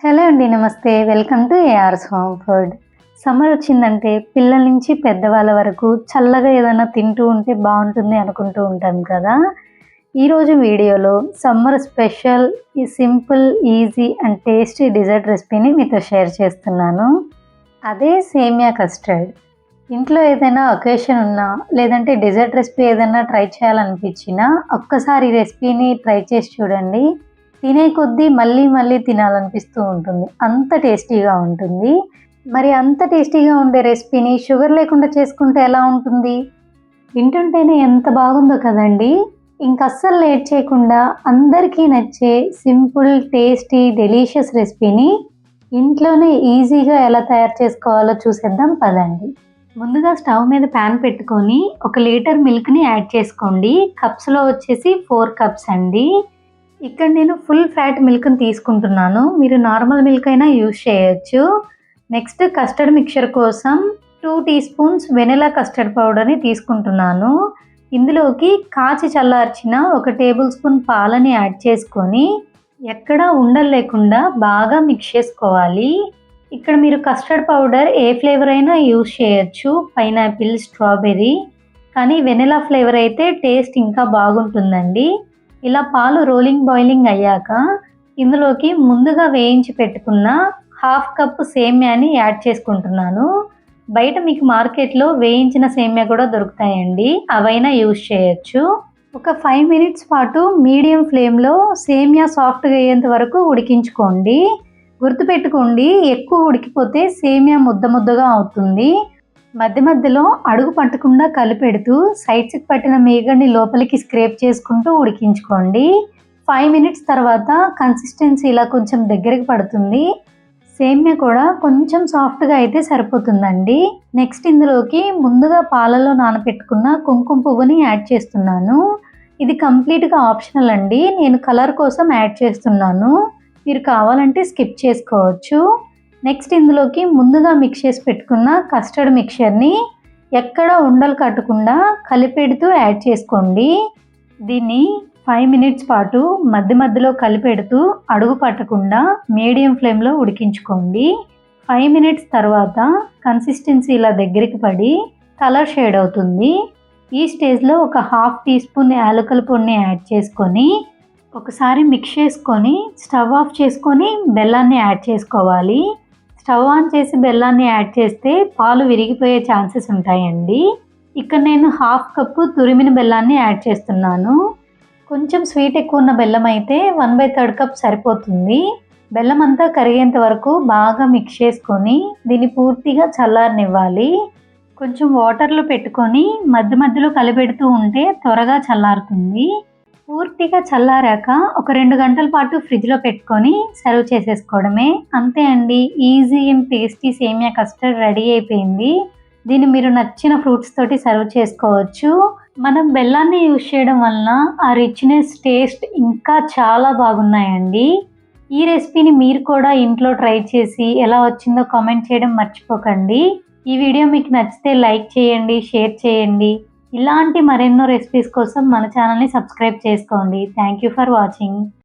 Hello అండి, నమస్తే. Welcome to AR's home food. Summer వచ్చిందంటే పిల్లల నుంచి పెద్దవాళ్ళ వరకు చల్లగా ఏదైనా తింటూ ఉంటే బాగుంటుంది అనుకుంటూ ఉంటాం కదా. ఈరోజు వీడియోలో సమ్మర్ స్పెషల్ ఈ simple, easy and tasty dessert రెసిపీని మీతో షేర్ చేస్తున్నాను. అదే సేమియా కస్టర్డ్. ఇంట్లో ఏదైనా ఒకేషన్ ఉన్నా, లేదంటే డిజర్ట్ రెసిపీ ఏదైనా ట్రై చేయాలనిపించినా ఒక్కసారి ఈ రెసిపీని ట్రై చేసి చూడండి. తినే కొద్దీ మళ్ళీ మళ్ళీ తినాలనిపిస్తూ ఉంటుంది. అంత టేస్టీగా ఉంటుంది. మరి అంత టేస్టీగా ఉండే రెసిపీని షుగర్ లేకుండా చేసుకుంటే ఎలా ఉంటుంది? వింటుంటేనే ఎంత బాగుందో కదండి. ఇంకస్సలు లేట్ చేయకుండా అందరికీ నచ్చే సింపుల్, టేస్టీ, డెలీషియస్ రెసిపీని ఇంట్లోనే ఈజీగా ఎలా తయారు చేసుకోవాలో చూసేద్దాం పదండి. ముందుగా స్టవ్ మీద ప్యాన్ పెట్టుకొని 1 లీటర్ మిల్క్ని యాడ్ చేసుకోండి. కప్స్లో వచ్చేసి 4 కప్స్ అండి. ఇక్కడ నేను ఫుల్ ఫ్యాట్ మిల్క్ని తీసుకుంటున్నాను. మీరు నార్మల్ మిల్క్ అయినా యూజ్ చేయొచ్చు. నెక్స్ట్ కస్టర్డ్ మిక్చర్ కోసం 2 టీ స్పూన్స్ వెనిలా కస్టర్డ్ పౌడర్ని తీసుకుంటున్నాను. ఇందులోకి కాచి చల్లార్చిన 1 టేబుల్ స్పూన్ పాలని యాడ్ చేసుకొని ఎక్కడా ఉండలు లేకుండా బాగా మిక్స్ చేసుకోవాలి. ఇక్కడ మీరు కస్టర్డ్ పౌడర్ ఏ ఫ్లేవర్ అయినా యూజ్ చేయొచ్చు. పైనాపిల్, స్ట్రాబెర్రీ, కానీ వెనిలా ఫ్లేవర్ అయితే టేస్ట్ ఇంకా బాగుంటుందండి. ఇలా పాలు రోలింగ్ బాయిలింగ్ అయ్యాక ఇందులోకి ముందుగా వేయించి పెట్టుకున్న 1/2 కప్పు సేమ్యాని యాడ్ చేసుకుంటున్నాను. బయట మీకు మార్కెట్లో వేయించిన సేమ్యా కూడా దొరుకుతాయండి, అవైనా యూజ్ చేయొచ్చు. ఒక 5 మినిట్స్ పాటు మీడియం ఫ్లేమ్లో సేమ్యా సాఫ్ట్గా అయ్యేంత వరకు ఉడికించుకోండి. గుర్తుపెట్టుకోండి, ఎక్కువ ఉడికిపోతే సేమ్యా ముద్ద ముద్దగా అవుతుంది. మధ్య మధ్యలో అడుగు పట్టకుండా కలిపెడుతూ సైడ్స్కి పట్టిన మేగడ్ని లోపలికి స్క్రేప్ చేసుకుంటూ ఉడికించుకోండి. 5 మినిట్స్ తర్వాత కన్సిస్టెన్సీ ఇలా కొంచెం దగ్గరికి పడుతుంది. సేమ్యా కూడా కొంచెం సాఫ్ట్గా అయితే సరిపోతుందండి. నెక్స్ట్ ఇందులోకి ముందుగా పాలలో నానబెట్టుకున్న కుంకుమ పువ్వుని యాడ్ చేస్తున్నాను. ఇది కంప్లీట్గా ఆప్షనల్ అండి. నేను కలర్ కోసం యాడ్ చేస్తున్నాను. మీరు కావాలంటే స్కిప్ చేసుకోవచ్చు. నెక్స్ట్ ఇందులోకి ముందుగా మిక్స్ చేసి పెట్టుకున్న కస్టర్డ్ మిక్చర్ని ఎక్కడ ఉండలు కట్టకుండా కలిపెడుతూ యాడ్ చేసుకోండి. దీన్ని 5 మినిట్స్ పాటు మధ్య మధ్యలో కలిపెడుతూ అడుగు పట్టకుండా మీడియం ఫ్లేమ్లో ఉడికించుకోండి. 5 మినిట్స్ తర్వాత కన్సిస్టెన్సీ ఇలా దగ్గరికి పడి కలర్ షేడ్ అవుతుంది. ఈ స్టేజ్లో ఒక 1/2 టీ స్పూన్ యాలకుల పొడిని యాడ్ చేసుకొని ఒకసారి మిక్స్ చేసుకొని స్టవ్ ఆఫ్ చేసుకొని బెల్లాన్ని యాడ్ చేసుకోవాలి. స్టవ్ ఆన్ చేసి బెల్లాన్ని యాడ్ చేస్తే పాలు విరిగిపోయే ఛాన్సెస్ ఉంటాయండి. ఇక్కడ నేను 1/2 కప్పు తురిమిన బెల్లాన్ని యాడ్ చేస్తున్నాను. కొంచెం స్వీట్ ఎక్కువ ఉన్న బెల్లం అయితే 1/3 కప్ సరిపోతుంది. బెల్లం అంతా కరిగేంత వరకు బాగా మిక్స్ చేసుకొని దీన్ని పూర్తిగా చల్లారనివ్వాలి. కొంచెం వాటర్లో పెట్టుకొని మధ్య మధ్యలో కలిపెడుతూ ఉంటే త్వరగా చల్లారుతుంది. పూర్తిగా చల్లారాక ఒక 2 గంటల పాటు ఫ్రిడ్జ్లో పెట్టుకొని సర్వ్ చేసేసుకోవడమే. అంతే అండి, ఈజీ అండ్ టేస్టీ సేమియా కస్టర్డ్ రెడీ అయిపోయింది. దీన్ని మీరు నచ్చిన ఫ్రూట్స్ తోటి సర్వ్ చేసుకోవచ్చు. మనం బెల్లాన్ని యూజ్ చేయడం వలన ఆ రిచ్నెస్, టేస్ట్ ఇంకా చాలా బాగున్నాయండి. ఈ రెసిపీని మీరు కూడా ఇంట్లో ట్రై చేసి ఎలా వచ్చిందో కామెంట్ చేయడం మర్చిపోకండి. ఈ వీడియో మీకు నచ్చితే లైక్ చేయండి, షేర్ చేయండి. ఇలాంటి మరెన్నో రెసిపీస్ కోసం మన ఛానల్ని సబ్స్క్రైబ్ చేసుకోండి. Thank you for watching.